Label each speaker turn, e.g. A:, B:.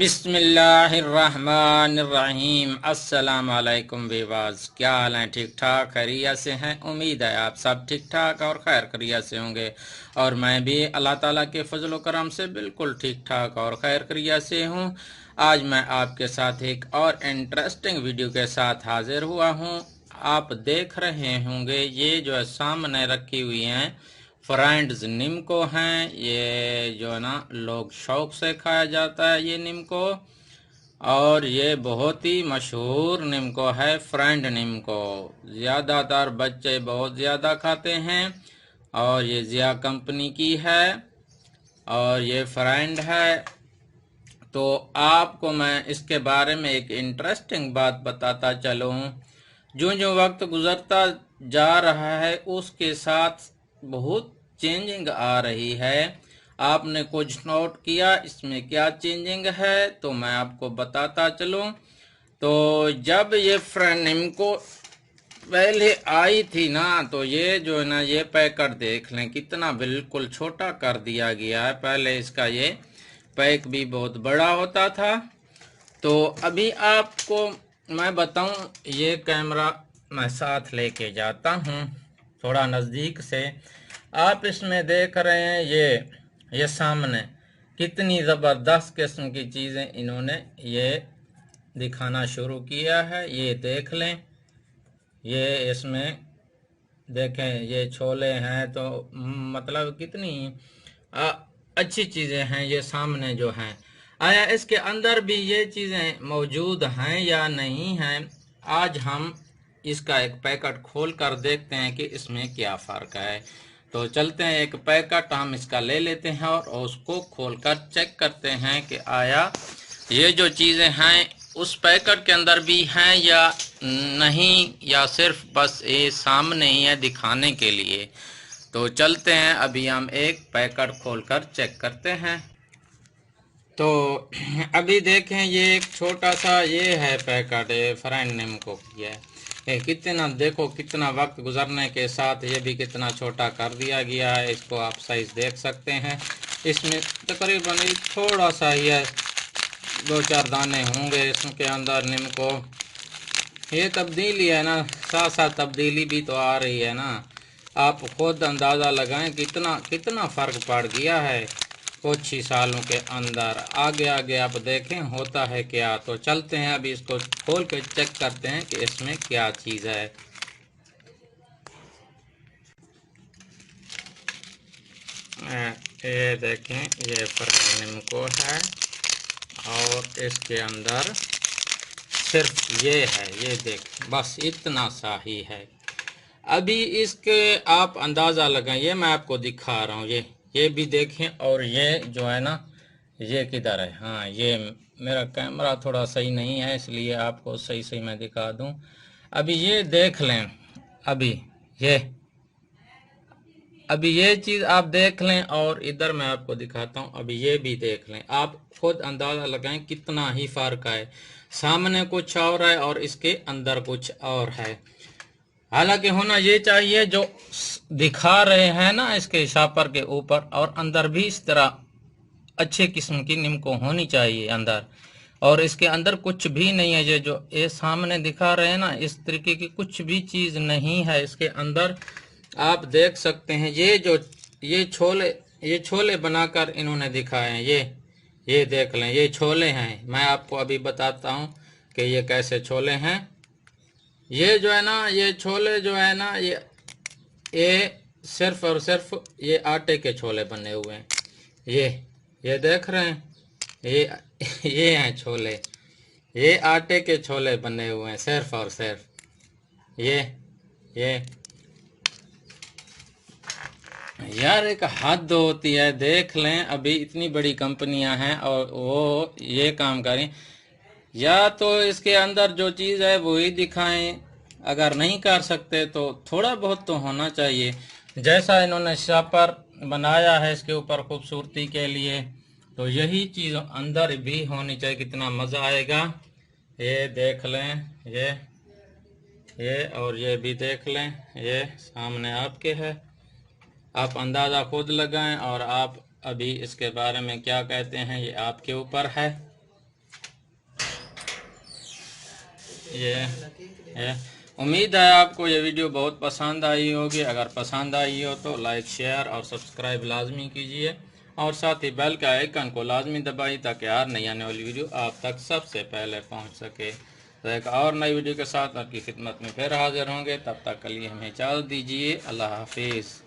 A: बिस्मिल्लाहिर्रहमानिर्रहीम। अस्सलाम वालेकुम वीवास, क्या हाल हैं? ठीक ठाक खैरियत से हैं? उम्मीद है आप सब ठीक ठाक और खैर खैरियत से होंगे। और मैं भी अल्लाह ताला के फजल करम से बिल्कुल ठीक ठाक और खैर खैरियत से हूँ। आज मैं आपके साथ एक और इंटरेस्टिंग वीडियो के साथ हाजिर हुआ हूँ। आप देख रहे होंगे ये जो है सामने रखी हुई हैं फ्रेंड्स निम्को हैं। ये जो है ना लोग शौक से खाया जाता है ये निम्को, और ये बहुत ही मशहूर निम्को है फ्रेंड निम्को। ज़्यादातर बच्चे बहुत ज़्यादा खाते हैं और ये जिया कंपनी की है और ये फ्रेंड है। तो आपको मैं इसके बारे में एक इंटरेस्टिंग बात बताता चलूँ। जो जो वक्त गुजरता जा रहा है उसके साथ बहुत चेंजिंग आ रही है। आपने कुछ नोट किया इसमें क्या चेंजिंग है? तो मैं आपको बताता चलूं। तो जब ये फ्रेंड पहले आई थी ना, तो ये जो है ना ये पैकेट देख लें कितना बिल्कुल छोटा कर दिया गया है। पहले इसका ये पैक भी बहुत बड़ा होता था। तो अभी आपको मैं बताऊं, ये कैमरा मैं साथ लेके जाता हूं थोड़ा नज़दीक से। आप इसमें देख रहे हैं ये सामने कितनी ज़बरदस्त किस्म की चीज़ें इन्होंने ये दिखाना शुरू किया है। ये देख लें, ये इसमें देखें ये छोले हैं। तो मतलब कितनी आ, अच्छी चीज़ें हैं ये सामने जो हैं। आया इसके अंदर भी ये चीज़ें मौजूद हैं या नहीं हैं? आज हम इसका एक पैकेट खोल कर देखते हैं कि इसमें क्या फ़र्क है। तो चलते हैं, एक पैकेट हम इसका ले लेते हैं और उसको खोलकर चेक करते हैं कि आया ये जो चीज़ें हैं उस पैकेट के अंदर भी हैं या नहीं, या सिर्फ बस ये सामने ही है दिखाने के लिए। तो चलते हैं, अभी हम एक पैकेट खोलकर चेक करते हैं। तो अभी देखें ये एक छोटा सा ये है पैकेट, ये फ्रेंड नेम को किया है। ये कितना देखो, कितना वक्त गुजरने के साथ ये भी कितना छोटा कर दिया गया है। इसको आप साइज देख सकते हैं। इसमें तकरीबन थोड़ा सा ही है, 2-4 दाने होंगे इसके अंदर निम्को। ये तब्दीली है ना, साथ साथ तब्दीली भी तो आ रही है ना। आप खुद अंदाज़ा लगाएं कितना कितना फ़र्क पड़ गया है कुछ ही सालों के अंदर। आगे आगे आप देखें होता है क्या। तो चलते हैं अभी इसको खोल के चेक करते हैं कि इसमें क्या चीज़ है। ये देखें ये फ्रेम को है और इसके अंदर सिर्फ ये है, ये देख बस इतना सा ही है। अभी इसके आप अंदाज़ा लगाएं, ये मैं आपको दिखा रहा हूँ। ये भी देखें, और ये जो है ना ये किधर है। हाँ, ये मेरा कैमरा थोड़ा सही नहीं है इसलिए आपको सही सही मैं दिखा दूँ। अभी ये देख लें, अभी ये चीज़ आप देख लें, और इधर मैं आपको दिखाता हूँ। अभी ये भी देख लें, आप खुद अंदाज़ा लगाएं कितना ही फ़र्क है। सामने कुछ और है और इसके अंदर कुछ और है। हालांकि होना ये चाहिए जो दिखा रहे हैं ना इसके शापर के ऊपर और अंदर भी इस तरह अच्छे किस्म की निम्को होनी चाहिए अंदर, और इसके अंदर कुछ भी नहीं है। ये सामने दिखा रहे हैं ना, इस तरीके की कुछ भी चीज़ नहीं है इसके अंदर। आप देख सकते हैं ये छोले बनाकर इन्होंने दिखाए हैं। ये देख लें, ये छोले हैं। मैं आपको अभी बताता हूँ कि ये कैसे छोले हैं। ये जो है ना ये छोले जो है ना ये सिर्फ और सिर्फ ये आटे के छोले बने हुए हैं। ये देख रहे हैं, ये हैं छोले। ये आटे के छोले बने हुए हैं सिर्फ और सिर्फ। ये यार एक हद होती है। देख लें, अभी इतनी बड़ी कंपनियां हैं और वो ये काम करें, या तो इसके अंदर जो चीज़ है वही दिखाएं। अगर नहीं कर सकते तो थोड़ा बहुत तो होना चाहिए। जैसा इन्होंने शापर बनाया है इसके ऊपर खूबसूरती के लिए, तो यही चीज़ अंदर भी होनी चाहिए। कितना मज़ा आएगा। ये देख लें, ये और ये भी देख लें, ये सामने आपके है। आप अंदाज़ा खुद लगाएं और आप अभी इसके बारे में क्या कहते हैं ये आपके ऊपर है। ये उम्मीद है आपको ये वीडियो बहुत पसंद आई होगी। अगर पसंद आई हो तो लाइक, शेयर और सब्सक्राइब लाजमी कीजिए और साथ ही बेल के आइकन को लाजमी दबाइए ताकि हर नई आने वाली वीडियो आप तक सबसे पहले पहुंच सके। तो एक और नई वीडियो के साथ आपकी खिदमत में फिर हाजिर होंगे। तब तक के लिए हमें इजाज़त दीजिए। अल्लाह हाफिज़।